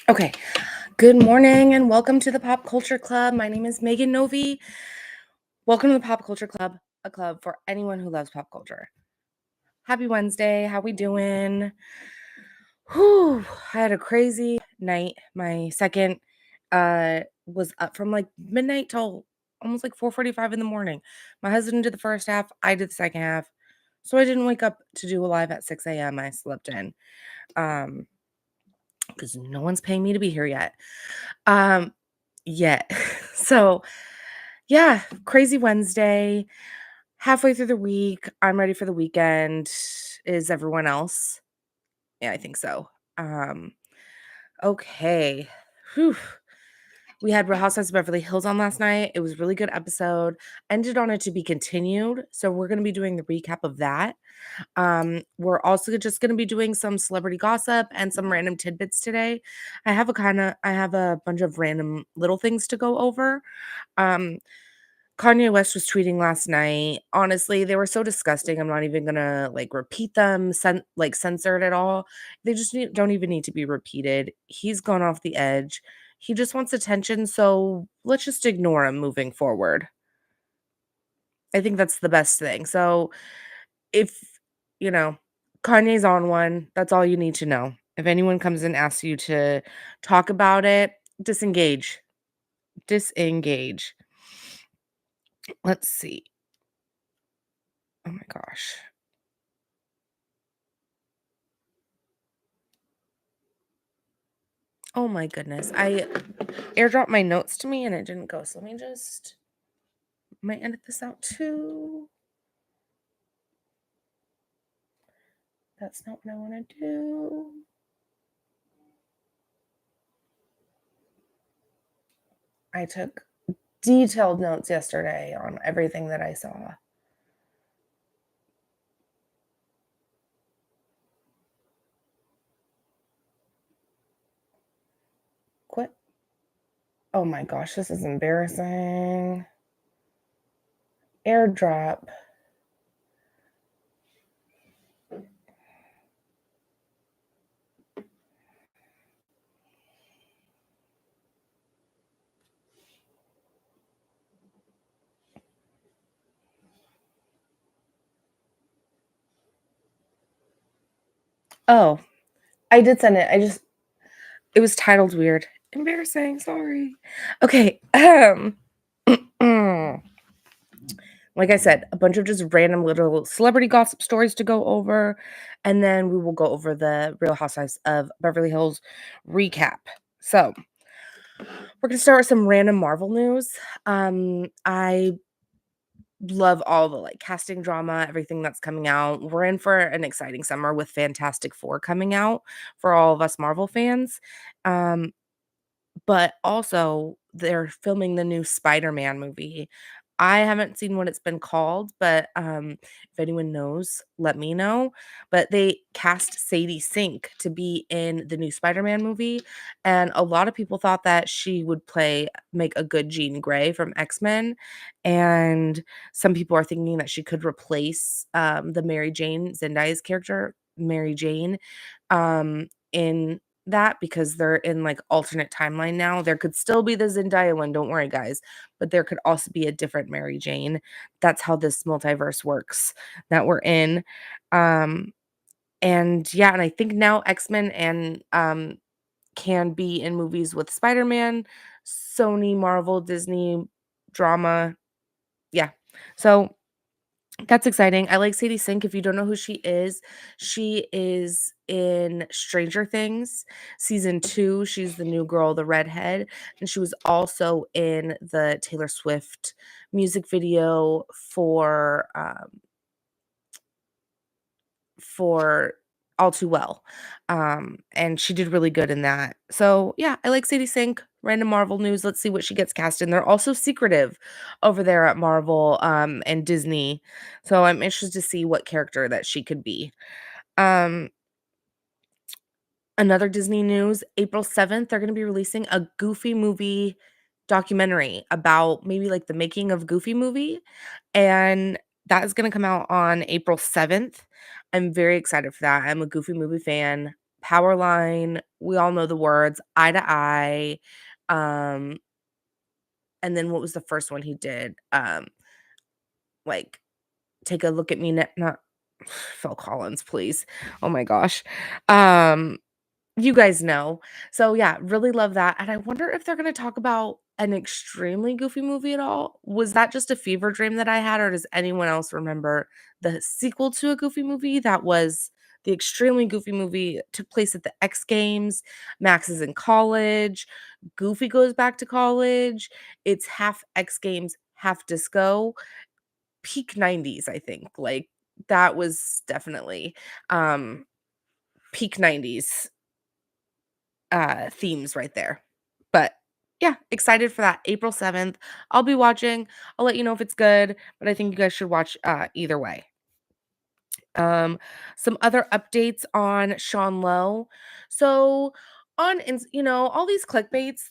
Okay. Good morning and welcome to the Pop Culture Club. My name is Megan Novi. Welcome to the Pop Culture Club, a club for anyone who loves pop culture. Happy Wednesday. How we doing? Whew. I had a crazy night. My second was up from like midnight till almost like 4:45 in the morning. My husband did the first half, I did the second half. So I didn't wake up to do a live at 6 a.m. I slept in. Because no one's paying me to be here yet. Um, yet. So yeah, crazy Wednesday. Halfway through the week. I'm ready for the weekend. Is everyone else? Yeah, I think so. Um, okay. Whew. We had Real Housewives of Beverly Hills on last night. It was a really good episode. Ended on it to be continued. So we're going to be doing the recap of that. We're also just going to be doing some celebrity gossip and some random tidbits today. I have a bunch of random little things to go over. Um, Kanye West was tweeting last night. Honestly, they were so disgusting. I'm not even gonna like repeat them, censored at all. They just don't even need to be repeated. He's gone off the edge. He just wants attention, so let's just ignore him moving forward. I think that's the best thing. So if you know Kanye's on one, that's all you need to know. If anyone comes and asks you to talk about it, disengage. Disengage. Let's see. Oh my gosh. Oh my goodness. I airdropped my notes to me and it didn't go. So let me just might edit this out too. That's not what I want to do. I took detailed notes yesterday on everything that I saw. Quit. Oh my gosh, this is embarrassing. Airdrop. Oh, I did send it. It was titled weird. Embarrassing, sorry. Okay. Like I said, a bunch of just random little celebrity gossip stories to go over, and then we will go over the Real Housewives of Beverly Hills recap. So, we're gonna start with some random Marvel news. I love all the like casting drama, everything that's coming out. We're in for an exciting summer with Fantastic Four coming out for all of us Marvel fans. Um, but also they're filming the new Spider-Man movie. I haven't seen what it's been called, but if anyone knows, let me know. But they cast Sadie Sink to be in the new Spider-Man movie, and a lot of people thought that she would make a good Jean Grey from X-Men, and some people are thinking that she could replace the Mary Jane Zendaya's character, Mary Jane, in that because they're in like alternate timeline now. There could still be the Zendaya one, don't worry guys, but there could also be a different Mary Jane. That's how this multiverse works that we're in. Um and yeah, and I think now X-Men and can be in movies with Spider-Man, Sony, Marvel, Disney drama. Yeah. So that's exciting. I like Sadie Sink. If you don't know who she is in Stranger Things season 2. She's the new girl, the redhead, and she was also in the Taylor Swift music video for All Too Well. And she did really good in that. So yeah, I like Sadie Sink. Random Marvel news. Let's see what she gets cast in. They're also secretive over there at Marvel and Disney. So I'm interested to see what character that she could be. Um, Another Disney news, April 7th, they're gonna be releasing a Goofy movie documentary about maybe like the making of Goofy movie. And that is gonna come out on April 7th. I'm very excited for that. I'm a Goofy movie fan. Powerline, we all know the words, Eye to Eye, um, and then what was the first one he did? Like, Take a Look at Me not Phil Collins, please. Oh my gosh. Um, you guys know. So, yeah, really love that, and I wonder if they're gonna talk about an extremely goofy movie at all. Was that just a fever dream that I had, or does anyone else remember the sequel to a goofy movie that was the extremely goofy movie, took place at the X Games, Max is in college, Goofy goes back to college, it's half X Games, half disco, peak '90s, I think, like, that was definitely, um, peak '90s themes right there. But yeah, excited for that. April 7th. I'll be watching. I'll let you know if it's good, but I think you guys should watch either way. Um, some other updates on Sean Lowe. So all these clickbaits,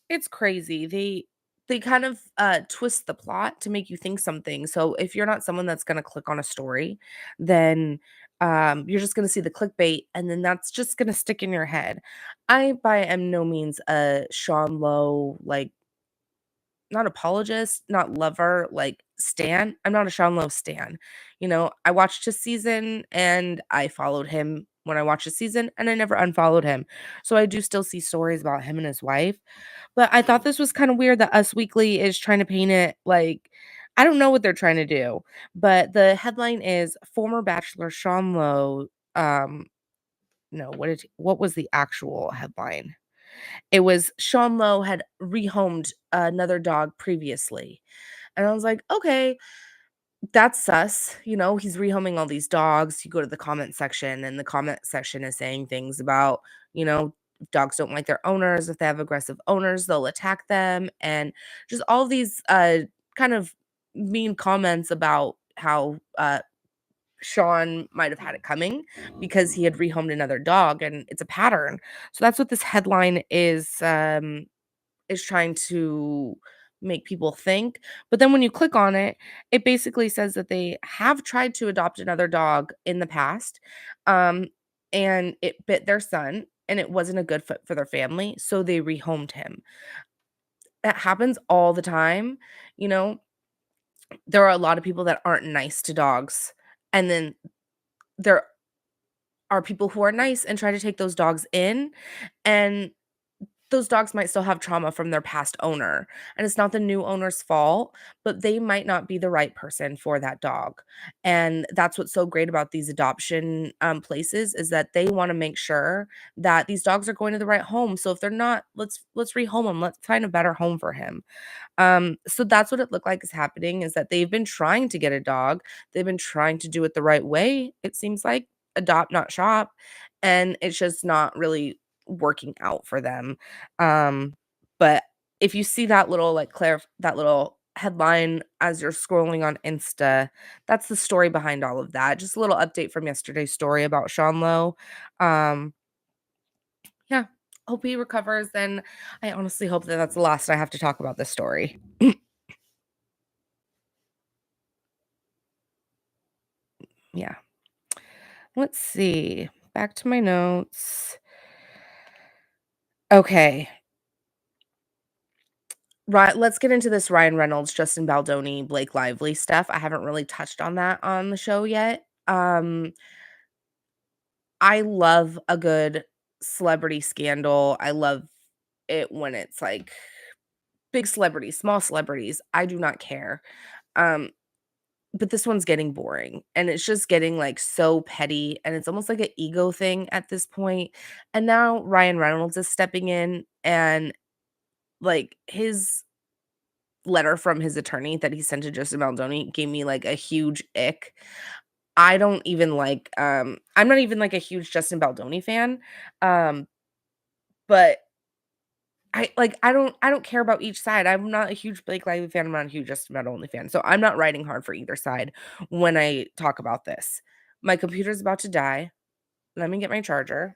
it's crazy. They kind of twist the plot to make you think something. So if you're not someone that's gonna click on a story, then you're just gonna see the clickbait and then that's just gonna stick in your head. I by am no means a Sean Lowe like not apologist, not lover, like stan. I'm not a Sean Lowe stan. I watched his season and I followed him when I watched his season and I never unfollowed him. So I do still see stories about him and his wife. But I thought this was kind of weird that Us Weekly is trying to paint it like I don't know what they're trying to do, but the headline is former bachelor Sean Lowe. No, what was the actual headline? It was Sean Lowe had rehomed another dog previously. And I was like, "Okay, that's sus." He's rehoming all these dogs. You go to the comment section, and the comment section is saying things about, if dogs don't like their owners, if they have aggressive owners, they'll attack them, and just all these kind of mean comments about how Sean might have had it coming because he had rehomed another dog, and it's a pattern. So that's what this headline is trying to make people think. But then when you click on it, it basically says that they have tried to adopt another dog in the past, um, and it bit their son, and it wasn't a good fit for their family, so they rehomed him. That happens all the time. You know, there are a lot of people that aren't nice to dogs, and then there are people who are nice and try to take those dogs in, and those dogs might still have trauma from their past owner, and it's not the new owner's fault, but they might not be the right person for that dog, and that's what's so great about these adoption, places is that they wanna make sure that these dogs are going to the right home, so if they're not, let's rehome them. Let's find a better home for him. So that's what it looked like is happening, is that they've been trying to get a dog. They've been trying to do it the right way, it seems like, adopt, not shop, and it's just not really working out for them. But if you see that little, like, that little headline as you're scrolling on Insta, that's the story behind all of that. Just a little update from yesterday's story about Sean Lowe. Um, yeah, hope he recovers, and I honestly hope that that's the last I have to talk about this story. Yeah. Let's see. Back to my notes. Okay. Right, let's get into this Ryan Reynolds, Justin Baldoni, Blake Lively stuff. I haven't really touched on that on the show yet. I love a good celebrity scandal. I love it when it's like big celebrities, small celebrities. I do not care. Um, but this one's getting boring and it's just getting like so petty and it's almost like an ego thing at this point. And now Ryan Reynolds is stepping in and like his letter from his attorney that he sent to Justin Baldoni gave me like a huge ick. I don't even like I'm not even like a huge Justin Baldoni fan. Um but I don't care about each side. I'm not a huge Blake Lively fan. I'm not a huge Justin Baldoni fan. So I'm not riding hard for either side when I talk about this. My computer's about to die. Let me get my charger.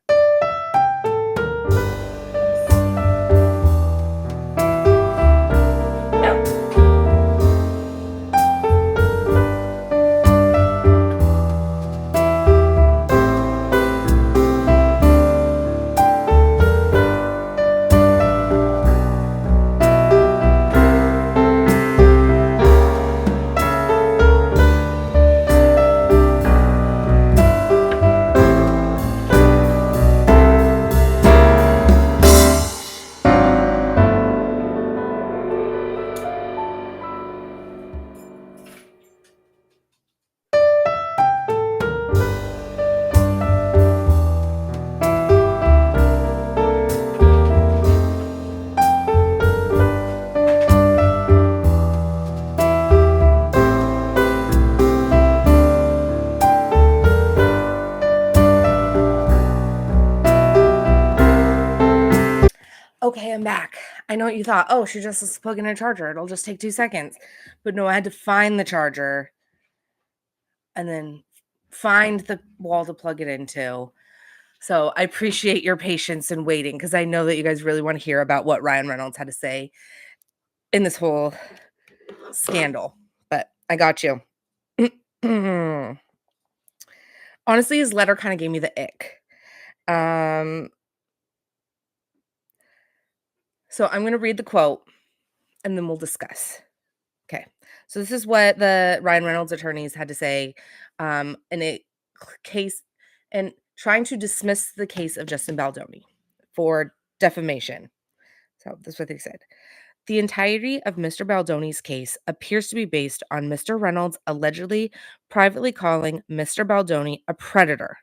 Okay, I'm back. I know what you thought. Oh, she just has to plug in a charger. It'll just take 2 seconds. But no, I had to find the charger and then find the wall to plug it into. So I appreciate your patience and waiting because I know that you guys really want to hear about what Ryan Reynolds had to say in this whole scandal. But I got you. Honestly, his letter kind of gave me the ick. Um, so I'm going to read the quote and then we'll discuss. Okay. So this is what the Ryan Reynolds attorneys had to say in a case and trying to dismiss the case of Justin Baldoni for defamation. So that's what they said. The entirety of Mr. Baldoni's case appears to be based on Mr. Reynolds allegedly privately calling Mr. Baldoni a predator.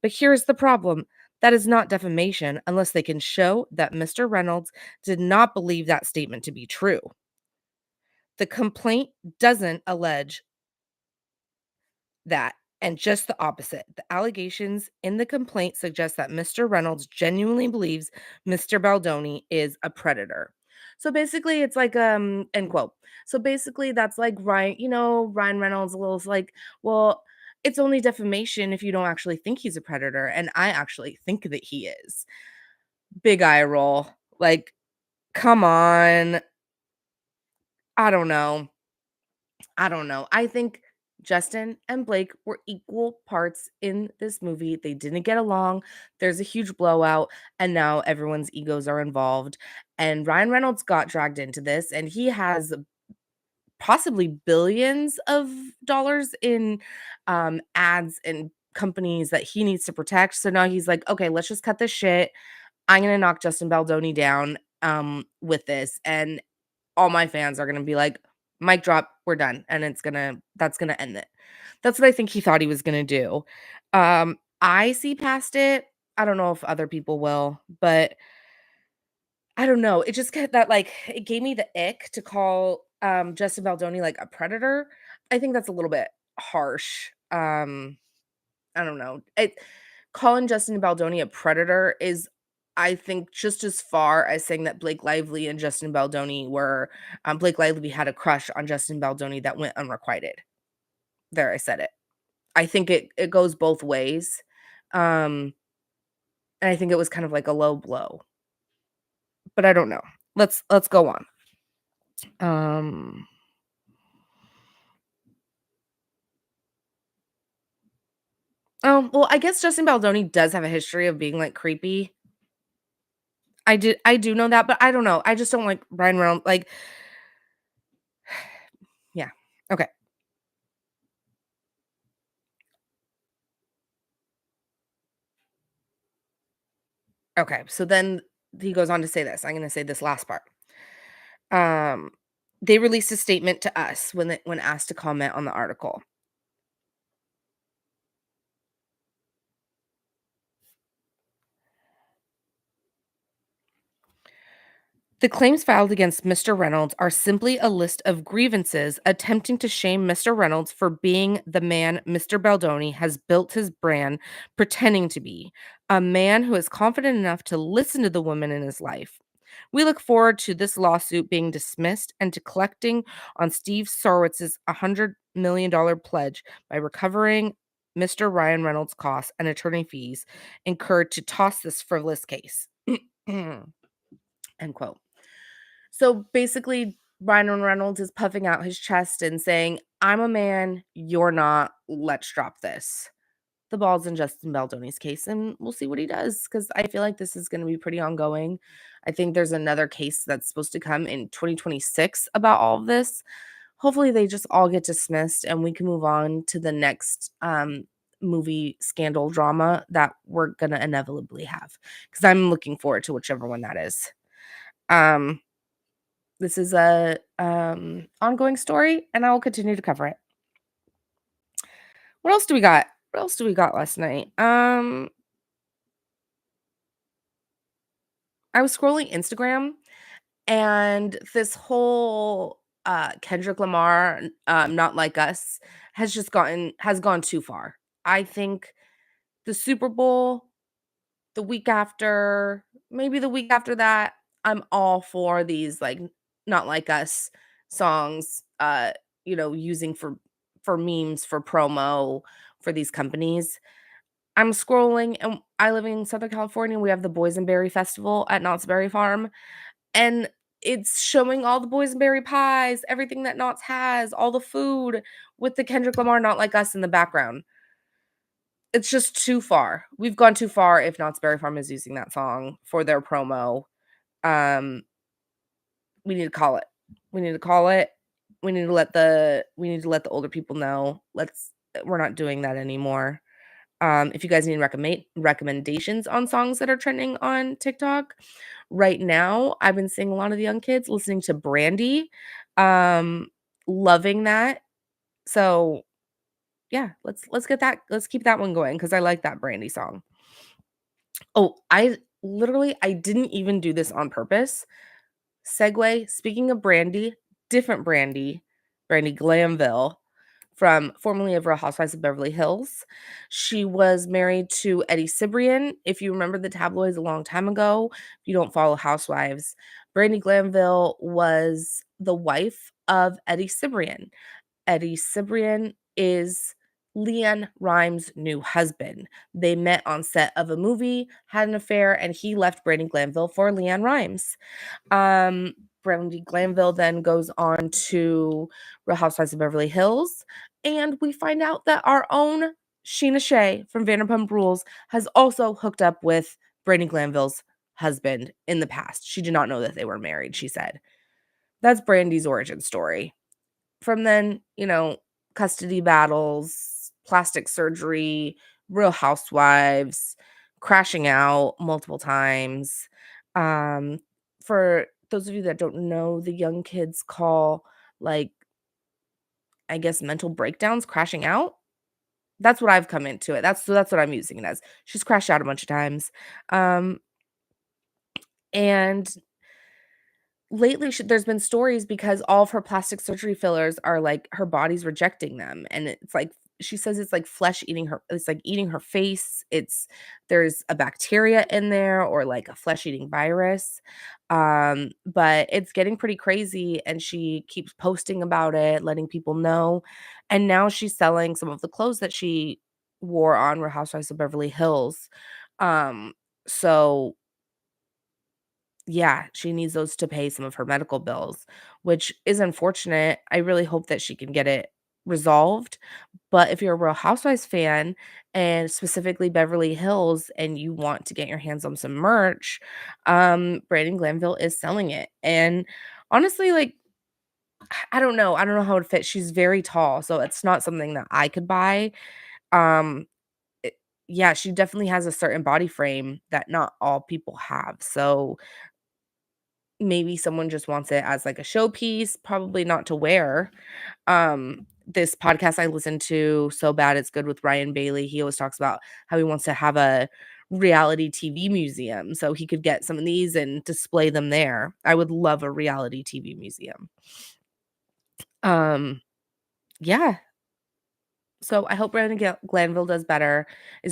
But here's the problem. That is not defamation unless they can show that Mr. Reynolds did not believe that statement to be true. The complaint doesn't allege that, and just the opposite. The allegations in the complaint suggest that Mr. Reynolds genuinely believes Mr. Baldoni is a predator. So basically, it's like end quote. So basically, that's like Ryan Reynolds a little like, well, it's only defamation if you don't actually think he's a predator, and I actually think that he is. Big eye roll. Like, come on. I don't know. I think Justin and Blake were equal parts in this movie. They didn't get along. There's a huge blowout, and now everyone's egos are involved. And Ryan Reynolds got dragged into this, and he has possibly billions of dollars in ads and companies that he needs to protect. So now he's like, okay, let's just cut this shit. I'm gonna knock Justin Baldoni down with this, and all my fans are gonna be like, "Mic drop, we're done," and that's gonna end it. That's what I think he thought he was gonna do. I see past it. I don't know if other people will, but I don't know. It just get that like it gave me the ick to call Justin Baldoni like a predator. I think that's a little bit harsh. I don't know. Calling Justin Baldoni a predator is, I think, just as far as saying that Blake Lively and Justin Baldoni were Blake Lively had a crush on Justin Baldoni that went unrequited. There, I said it. I think it goes both ways. Um, and I think it was kind of like a low blow. But I don't know. Let's go on. Um Oh, well, I guess Justin Baldoni does have a history of being like creepy. I do know that, but I don't know. I just don't like Ryan Reynolds. Like, yeah. Okay. Okay. So then he goes on to say this. I'm gonna say this last part. Um, they released a statement to us when asked to comment on the article. The claims filed against Mr. Reynolds are simply a list of grievances attempting to shame Mr. Reynolds for being the man Mr. Baldoni has built his brand pretending to be, a man who is confident enough to listen to the women in his life. We look forward to this lawsuit being dismissed and to collecting on Steve Sorowitz's $100 million pledge by recovering Mr. Ryan Reynolds' costs and attorney fees incurred to toss this frivolous case. End quote. So basically, Ryan Reynolds is puffing out his chest and saying, I'm a man, you're not, let's drop this. The ball's in Justin Baldoni's case, and we'll see what he does because I feel like this is going to be pretty ongoing. I think there's another case that's supposed to come in 2026 about all of this. Hopefully, they just all get dismissed and we can move on to the next movie scandal drama that we're going to inevitably have because I'm looking forward to whichever one that is. This is a ongoing story, and I will continue to cover it. What else do we got? What else do we got last night? I was scrolling Instagram, and this whole Kendrick Lamar, Not Like Us, has gone too far. I think the Super Bowl, the week after, maybe the week after that, I'm all for these, like, Not Like Us songs, using for memes, for promo, for these companies. I'm scrolling, and I live in Southern California, we have the Boysenberry Festival at Knott's Berry Farm, and it's showing all the boysenberry pies, everything that Knott's has, all the food with the Kendrick Lamar Not Like Us in the background. It's just too far. We've gone too far if Knott's Berry Farm is using that song for their promo. Um, we need to call it. We need to call it. We need to let the older people know. We're not doing that anymore. If you guys need recommendations on songs that are trending on TikTok, right now, I've been seeing a lot of the young kids listening to Brandy, um, loving that. So, yeah, let's keep that one going because I like that Brandy song. Oh, I didn't even do this on purpose. Segue, speaking of Brandy, different Brandy, Brandy Glanville from formerly of Real Housewives of Beverly Hills. She was married to Eddie Cibrian. If you remember the tabloids a long time ago, if you don't follow Housewives, Brandy Glanville was the wife of Eddie Cibrian. Eddie Cibrian is Leanne Rimes' new husband. They met on set of a movie, had an affair, and he left Brandy Glanville for Leanne Rimes. Brandy Glanville then goes on to Real Housewives of Beverly Hills, and we find out that our own Sheena Shea from Vanderpump Rules has also hooked up with Brandy Glanville's husband in the past. She did not know that they were married, she said. That's Brandy's origin story. From then, custody battles, plastic surgery, Real Housewives, crashing out multiple times. For those of you that don't know, the young kids call, like, I guess, mental breakdowns crashing out. That's what I've come into it. That's what I'm using it as. She's crashed out a bunch of times. And lately there's been stories because all of her plastic surgery fillers are like her body's rejecting them, and it's like she says it's like flesh eating her, it's like eating her face. There's a bacteria in there, or like a flesh eating virus. But it's getting pretty crazy, and she keeps posting about it, letting people know. And now she's selling some of the clothes that she wore on Real Housewives of Beverly Hills. So yeah, she needs those to pay some of her medical bills, which is unfortunate. I really hope that she can get it resolved. But if you're a Real Housewives fan, and specifically Beverly Hills, and you want to get your hands on some merch, Brandon Glanville is selling it. And honestly, like, I don't know. I don't know how it fits. She's very tall, so it's not something that I could buy. Um, it- yeah, she definitely has a certain body frame that not all people have. So maybe someone just wants it as, like, a showpiece, probably not to wear. This podcast I listened to, So Bad It's Good, with Ryan Bailey, he always talks about how he wants to have a reality TV museum, so he could get some of these and display them there. I would love a reality TV museum. Um, yeah. So I hope Brandon Glanville is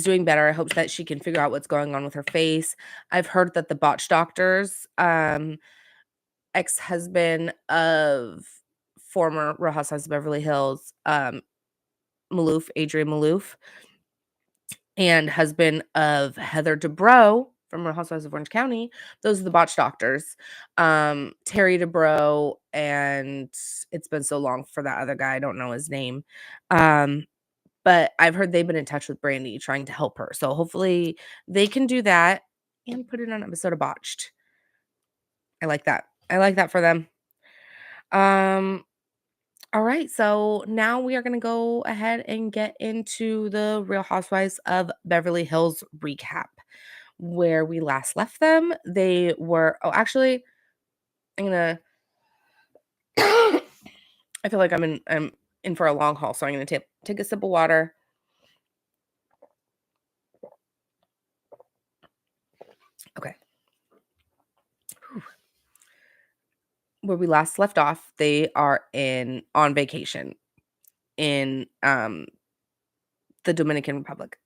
doing better. I hope that she can figure out what's going on with her face. I've heard that the botch doctors, ex-husband of former Real Housewives of Beverly Hills, Adrian Malouf, and husband of Heather Dubrow from Real Housewives of Orange County. Those are the botch doctors. Terry Dubrow, and it's been so long for that other guy, I don't know his name. But I've heard they've been in touch with Brandy trying to help her. So hopefully they can do that and put it on an episode of Botched. I like that. I like that for them. All right, so now we are going to go ahead and get into the Real Housewives of Beverly Hills recap, where we last left them. They were, oh, actually, I'm gonna, I feel like I'm in for a long haul, so I'm gonna take a sip of water. Okay. Where we last left off, they are on vacation in the Dominican Republic.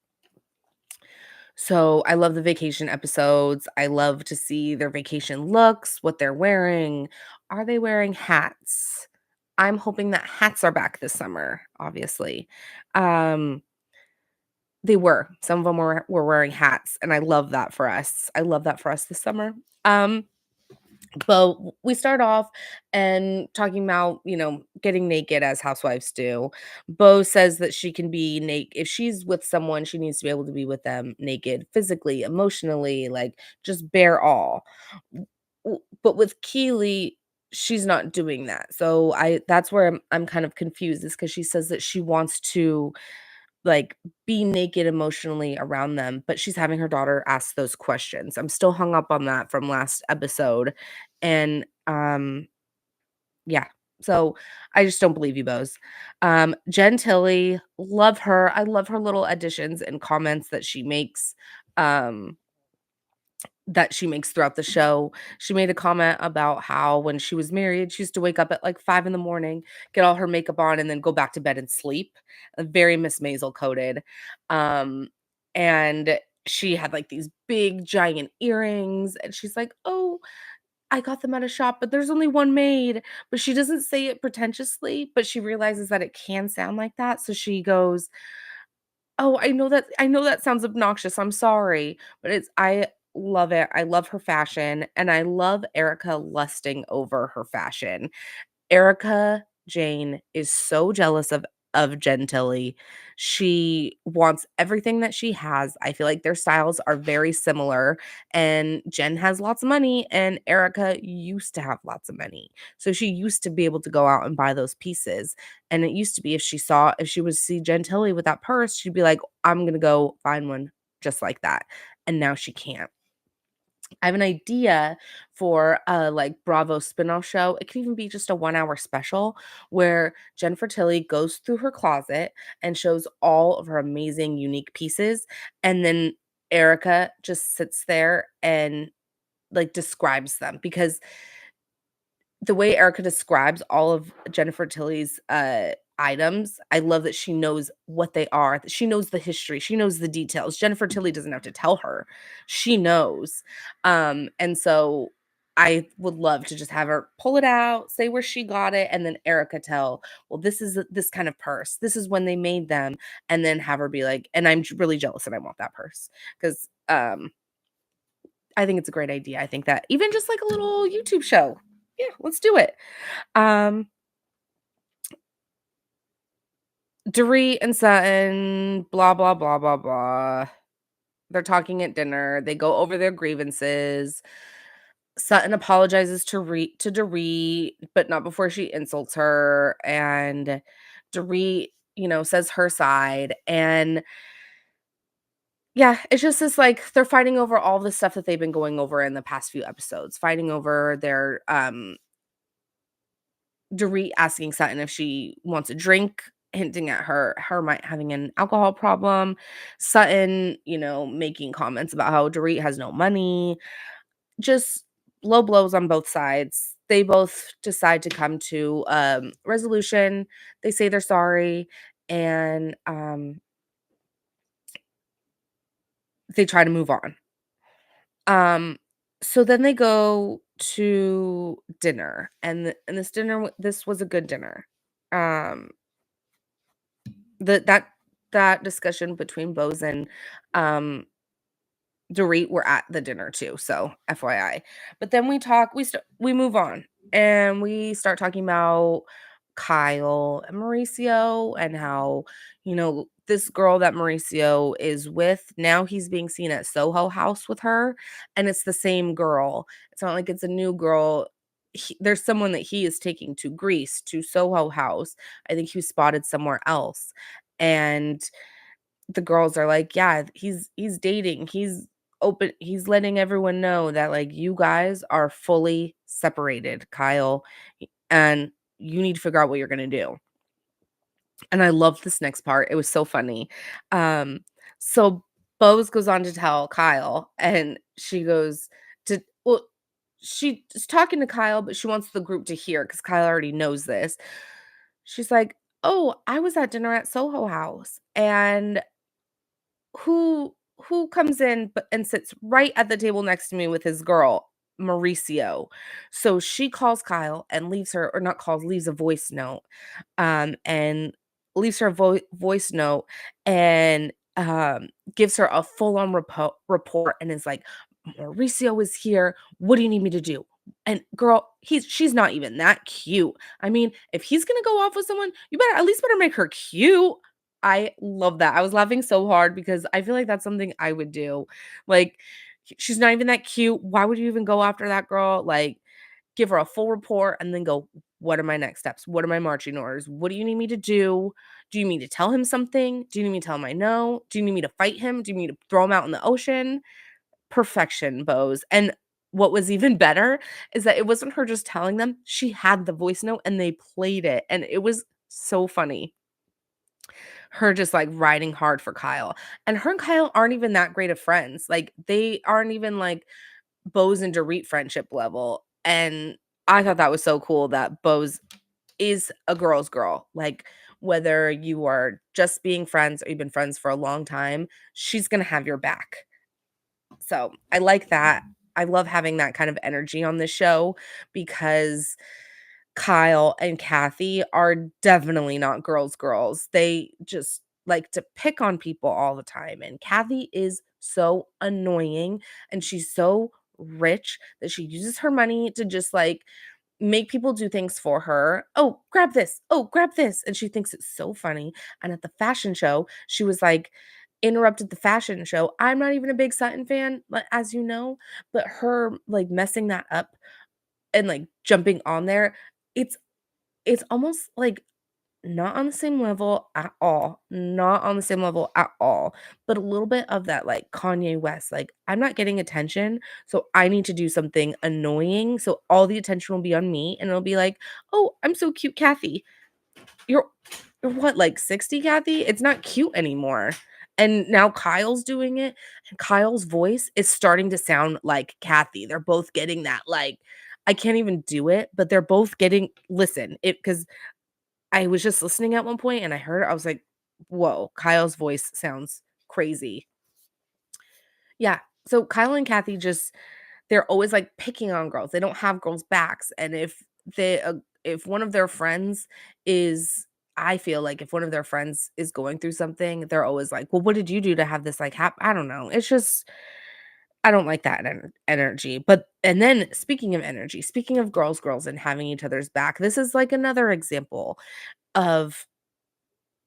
So I love the vacation episodes. I love to see their vacation looks, what they're wearing. Are they wearing hats? I'm hoping that hats are back this summer, obviously. Um, they were. Some of them were wearing hats, and I love that for us. I love that for us this summer. Um, but we start off and talking about, getting naked as housewives do. Bo says that she can be naked. If she's with someone, she needs to be able to be with them naked, physically, emotionally, like just bare all. But with Keely, she's not doing that. So that's where I'm kind of confused, is because she says that she wants to like be naked emotionally around them, but she's having her daughter ask those questions. I'm still hung up on that from last episode. And yeah. So I just don't believe you, Bose. Jen Tilly, love her. I love her little additions and comments um that she makes throughout the show. She made a comment about how when she was married, she used to wake up at like 5 in the morning, get all her makeup on, and then go back to bed and sleep. Very Miss Maisel coded. And she had like these big giant earrings, and she's like, "Oh, I got them at a shop, but there's only one made." But she doesn't say it pretentiously, but she realizes that it can sound like that. So she goes, "Oh, I know that sounds obnoxious, I'm sorry." But I love it. I love her fashion, and I love Erica lusting over her fashion. Erica Jane is so jealous of Gentilly. She wants everything that she has. I feel like their styles are very similar, and Jen has lots of money and Erica used to have lots of money. So she used to be able to go out and buy those pieces. And it used to be if she would see Gentilly with that purse, she'd be like, "I'm going to go find one just like that." And now she can't. I have an idea for a like Bravo spinoff show. It can even be just a 1 hour special where Jennifer Tilly goes through her closet and shows all of her amazing, unique pieces. And then Erica just sits there and like describes them, because the way Erica describes all of Jennifer Tilly's, items, I love that she knows what they are, that she knows the history, she knows the details. Jennifer Tilly doesn't have to tell her. She knows. And so I would love to just have her pull it out, say where she got it, and then Erica tell, "Well, this is this kind of purse. This is when they made them." And then have her be like, "And I'm really jealous and I want that purse." 'Cause, I think it's a great idea. I think that even just like a little YouTube show. Yeah, let's do it. Um, Dorit and Sutton, blah, blah, blah, blah, blah. They're talking at dinner. They go over their grievances. Sutton apologizes to Dorit, but not before she insults her. And Dorit, says her side. And yeah, it's just this like they're fighting over all the stuff that they've been going over in the past few episodes, fighting over their Dorit asking Sutton if she wants a drink, hinting at her might having an alcohol problem. Sutton, making comments about how Dorit has no money. Just low blows on both sides. They both decide to come to resolution. They say they're sorry, and they try to move on. Um, so then they go to dinner, and this was a good dinner. Um, The that discussion between Bose and, um, Dorit were at the dinner too, so FYI. But then we move on, and we start talking about Kyle and Mauricio, and how, this girl that Mauricio is with, now he's being seen at Soho House with her, and it's the same girl. It's not like it's a new girl. There's someone that he is taking to Greece, to Soho House. I think he was spotted somewhere else, and the girls are like, "Yeah, he's dating. He's letting everyone know that like you guys are fully separated, Kyle, and you need to figure out what you're going to do." And I love this next part. It was so funny. So Bose goes on to tell Kyle, and she goes to well she is talking to Kyle, but she wants the group to hear because Kyle already knows this. She's like, "Oh, I was at dinner at Soho House, and who who comes in and sits right at the table next to me with his girl, Mauricio. So she calls Kyle and leaves her, or not calls, leaves a voice note, and leaves her a voice note and gives her a full on report and is like, Mauricio is here. What do you need me to do? And girl, she's not even that cute. I mean, if he's gonna go off with someone, you better at least better make her cute. I love that. I was laughing so hard because I feel like that's something I would do. Like, she's not even that cute. Why would you even go after that girl? Like, give her a full report and then go, what are my next steps? What are my marching orders? What do you need me to do? Do you need me to tell him something? Do you need me to tell him I know? Do you need me to fight him? Do you need me to throw him out in the ocean? Perfection, Bose. And what was even better is that it wasn't her just telling them. She had the voice note and they played it. And it was so funny. Her just like riding hard for Kyle. And her and Kyle aren't even that great of friends. Like they aren't even like Bose and Dorit friendship level. And I thought that was so cool that Bose is a girl's girl. Like whether you are just being friends or you've been friends for a long time, she's gonna have your back. So I like that. I love having that kind of energy on the show because Kyle and Kathy are definitely not girls. They just like to pick on people all the time. And Kathy is so annoying and she's so rich that she uses her money to just like make people do things for her. Oh, grab this. Oh, grab this. And she thinks it's so funny. And at the fashion show, she was like, interrupted the fashion show. I'm not even a big Sutton fan, but as you know, but her like messing that up and like jumping on there, it's it's almost like not on the same level at all. Not on the same level at all. But a little bit of that like Kanye West. Like, I'm not getting attention, so I need to do something annoying. So all the attention will be on me. And it'll be like, oh, I'm so cute, Kathy. You're you're what, like 60, Kathy? It's not cute anymore. And now Kyle's doing it, and Kyle's voice is starting to sound like Kathy. They're both getting that like I can't even do it, but they're both getting listen, it because I was just listening at one point and I heard it, I was like, "Whoa, Kyle's voice sounds crazy." Yeah, so Kyle and Kathy just they're always, like, picking on girls, they don't have girls' backs, and if one of their friends is I feel like if one of their friends is going through something, they're always like, "Well, what did you do to have this, like, I don't know, it's just I don't like that energy, but and then speaking of energy, speaking of girls and having each other's back, this is, like, another example of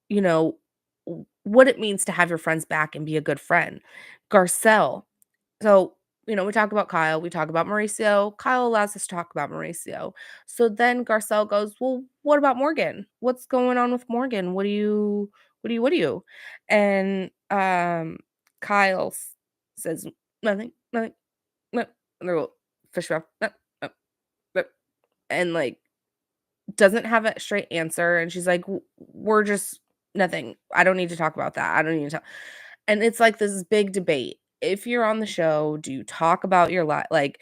you know, what it means to have your friends back and be a good friend. Garcelle. So, we talk about Kyle, we talk about Mauricio. Kyle allows us to talk about Mauricio. So then Garcelle goes, "Well, what about Morgan? What's going on with Morgan? What do you?" And Kyle says, "Nothing, nothing, no." And they go, "Fish mouth, no, no, no," and like doesn't have a straight answer, and she's like, We're just nothing. I don't need to talk about that. I don't need to talk." And it's like this big debate. If you're on the show, do you talk about your life? Like,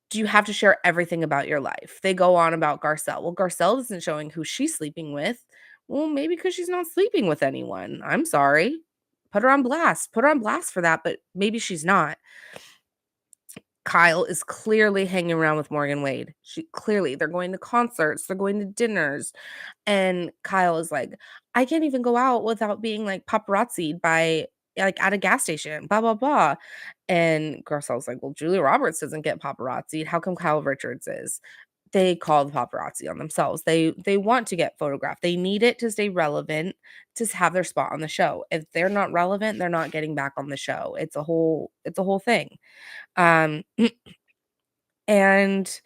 do you have to share everything about your life? They go on about Garcelle. Well, Garcelle isn't showing who she's sleeping with. Well, maybe because she's not sleeping with anyone. I'm sorry. Put her on blast. Put her on blast for that, but maybe she's not. Kyle is clearly hanging around with Morgan Wade. They're going to concerts, they're going to dinners. And Kyle is like, I can't even go out without being like paparazzi'd by like at a gas station, blah, blah, blah. And Garcelle's like, well, Julia Roberts doesn't get paparazzi'd. How come Kyle Richards is? They call the paparazzi on themselves. They want to get photographed. They need it to stay relevant, to have their spot on the show. If they're not relevant, they're not getting back on the show. It's a whole thing. Um and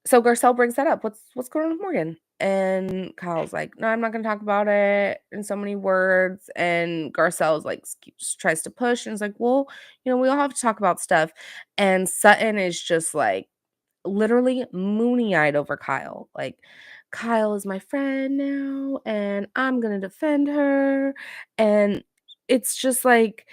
so Garcelle brings that up. What's going on with Morgan? And Kyle's like, no, I'm not gonna talk about it in so many words. And Garcelle's like tries to push and is like, well, we all have to talk about stuff. And Sutton is just like literally moony-eyed over Kyle. Like, Kyle is my friend now, and I'm gonna defend her. And it's just like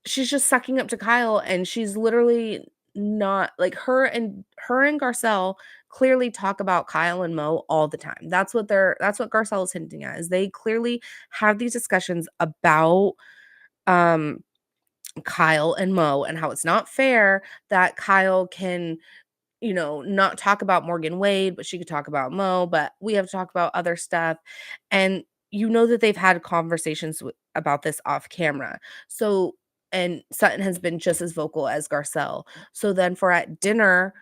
she's just sucking up to Kyle, and she's literally not like her and Garcelle clearly talk about Kyle and Mo all the time. That's what Garcelle is hinting at, is they clearly have these discussions about um, Kyle and Mo, and how it's not fair that Kyle can, not talk about Morgan Wade, but she could talk about Mo, but we have to talk about other stuff. And that they've had conversations about this off camera. So, and Sutton has been just as vocal as Garcelle. So then for at dinner,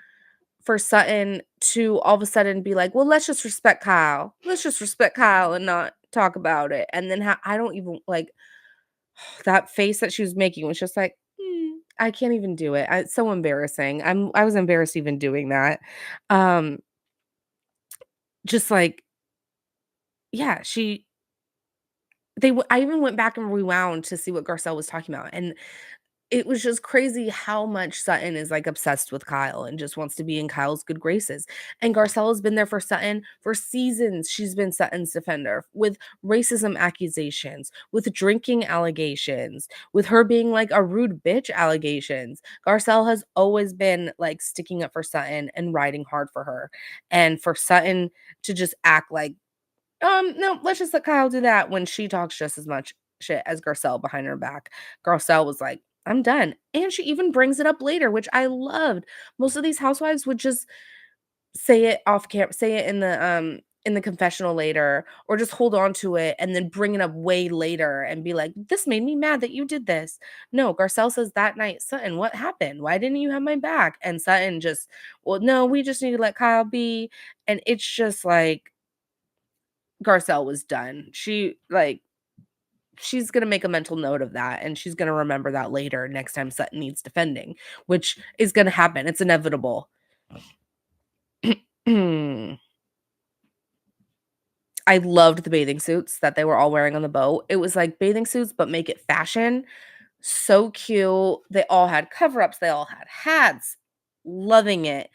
for Sutton to all of a sudden be like, well, let's just respect Kyle. Let's just respect Kyle and not talk about it. And then I don't even like that face that she was making was just like, I can't even do it. It's so embarrassing. I was embarrassed even doing that. Um, just like, yeah, I even went back and rewound to see what Garcelle was talking about, and it was just crazy how much Sutton is, like, obsessed with Kyle and just wants to be in Kyle's good graces, and Garcelle has been there for Sutton for seasons. She's been Sutton's defender with racism accusations, with drinking allegations, with her being, like, a rude bitch allegations. Garcelle has always been, like, sticking up for Sutton and riding hard for her, and for Sutton to just act like, no, let's just let Kyle do that," when she talks just as much shit as Garcelle behind her back. Garcelle was like, "I'm done." And she even brings it up later, which I loved. Most of these housewives would just say it off camera, say it in the confessional later, or just hold on to it and then bring it up way later and be like, "This made me mad that you did this." No, Garcelle says that night, "Sutton, what happened? Why didn't you have my back?" And Sutton just, "Well, no, we just need to let Kyle be." And it's just like Garcelle was done. She's gonna make a mental note of that, and she's gonna remember that later next time Sutton needs defending, which is gonna happen. It's inevitable. I loved the bathing suits that they were all wearing on the boat. It was like bathing suits, but make it fashion. So cute. They all had cover-ups, they all had hats. Loving it.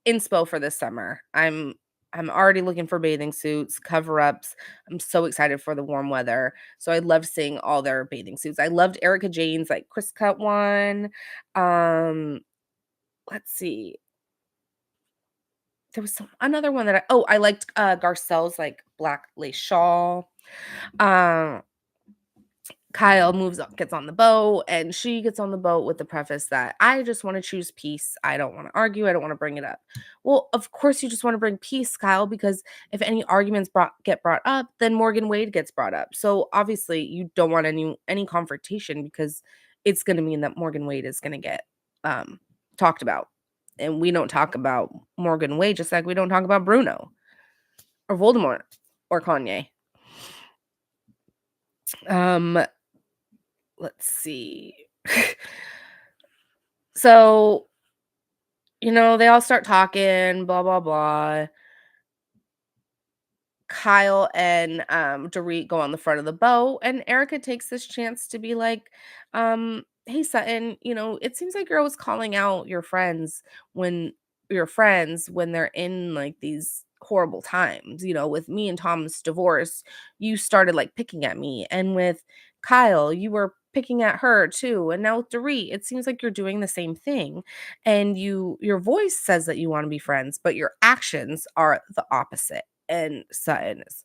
Inspo for this summer. I'm already looking for bathing suits, cover-ups. I'm so excited for the warm weather. So I loved seeing all their bathing suits. I loved Erica Jane's like Chris cut one. Um, let's see. There was another one that I liked Garcelle's like black lace shawl. Um Kyle moves up, gets on the boat, and she gets on the boat with the preface that I just want to choose peace. I don't want to argue. I don't want to bring it up. Well, of course you just want to bring peace, Kyle, because if any arguments get brought up, then Morgan Wade gets brought up. So obviously you don't want any confrontation because it's going to mean that Morgan Wade is going to get talked about. And we don't talk about Morgan Wade just like we don't talk about Bruno or Voldemort or Kanye. Um let's see. So, they all start talking, blah, blah, blah. Kyle and Dorit go on the front of the boat, and Erica takes this chance to be like, hey Sutton, it seems like you're always calling out when your friends when they're in like these horrible times. With me and Tom's divorce, you started like picking at me, and with Kyle, you were picking at her too, and now with Dorit, it seems like you're doing the same thing. And your voice says that you want to be friends, but your actions are the opposite. And Sutton is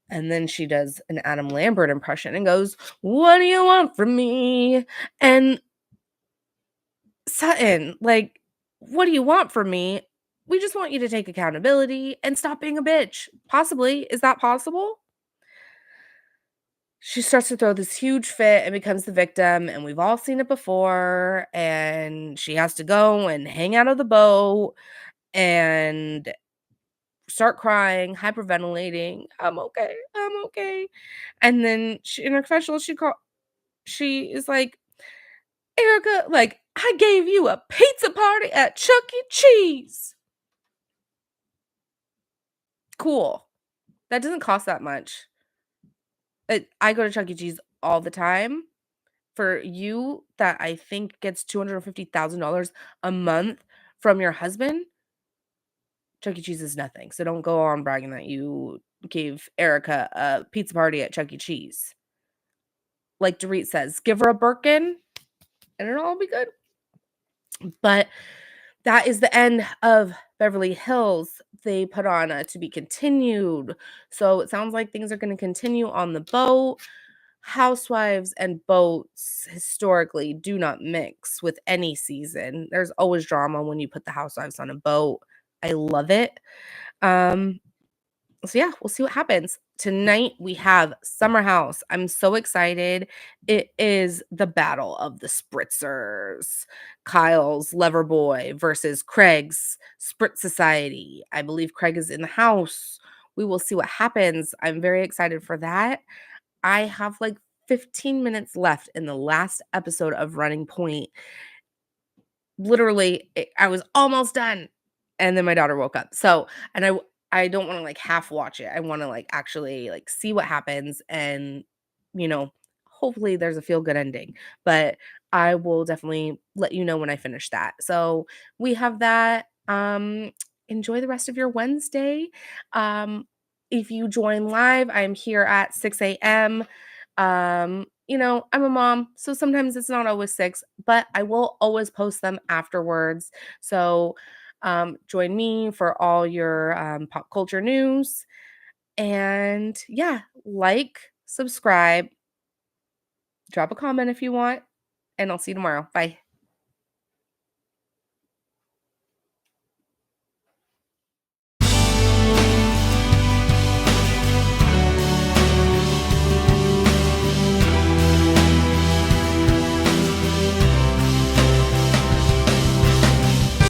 and then she does an Adam Lambert impression and goes, "What do you want from me?" And Sutton, like, "What do you want from me? We just want you to take accountability and stop being a bitch." Possibly. Is that possible? She starts to throw this huge fit and becomes the victim, and we've all seen it before, and she has to go and hang out of the boat and start crying, hyperventilating. "I'm okay. I'm okay." And then in her confessional, she is like, "Erica, like, I gave you a pizza party at Chuck E. Cheese." Cool. That doesn't cost that much. I go to Chuck E. Cheese all the time. For you, that I think gets $250,000 a month from your husband, Chuck E. Cheese is nothing. So don't go on bragging that you gave Erica a pizza party at Chuck E. Cheese. Like Dorit says, give her a Birkin and it'll all be good. But that is the end of Beverly Hills. They put on a to be continued. So it sounds like things are going to continue on the boat. Housewives and boats historically do not mix with any season. There's always drama when you put the housewives on a boat. I love it. Um, so yeah, we'll see what happens. Tonight we have Summer House. I'm so excited. It is the battle of the spritzers. Kyle's Lover Boy versus Craig's Spritz Society. I believe Craig is in the house. We will see what happens. I'm very excited for that. I have like 15 minutes left in the last episode of Running Point. Literally, I was almost done, and then my daughter woke up. So, and I don't wanna, like, half watch it. I wanna, like, actually, like, see what happens and, you know, hopefully there's a feel-good ending, but I will definitely let you know when I finish that. So, we have that. Enjoy the rest of your Wednesday. If you join live, I'm here at 6 AM. I'm a mom, so sometimes it's not always 6, but I will always post them afterwards. So, join me for all your pop culture news. And yeah, like, subscribe, drop a comment if you want, and I'll see you tomorrow. Bye.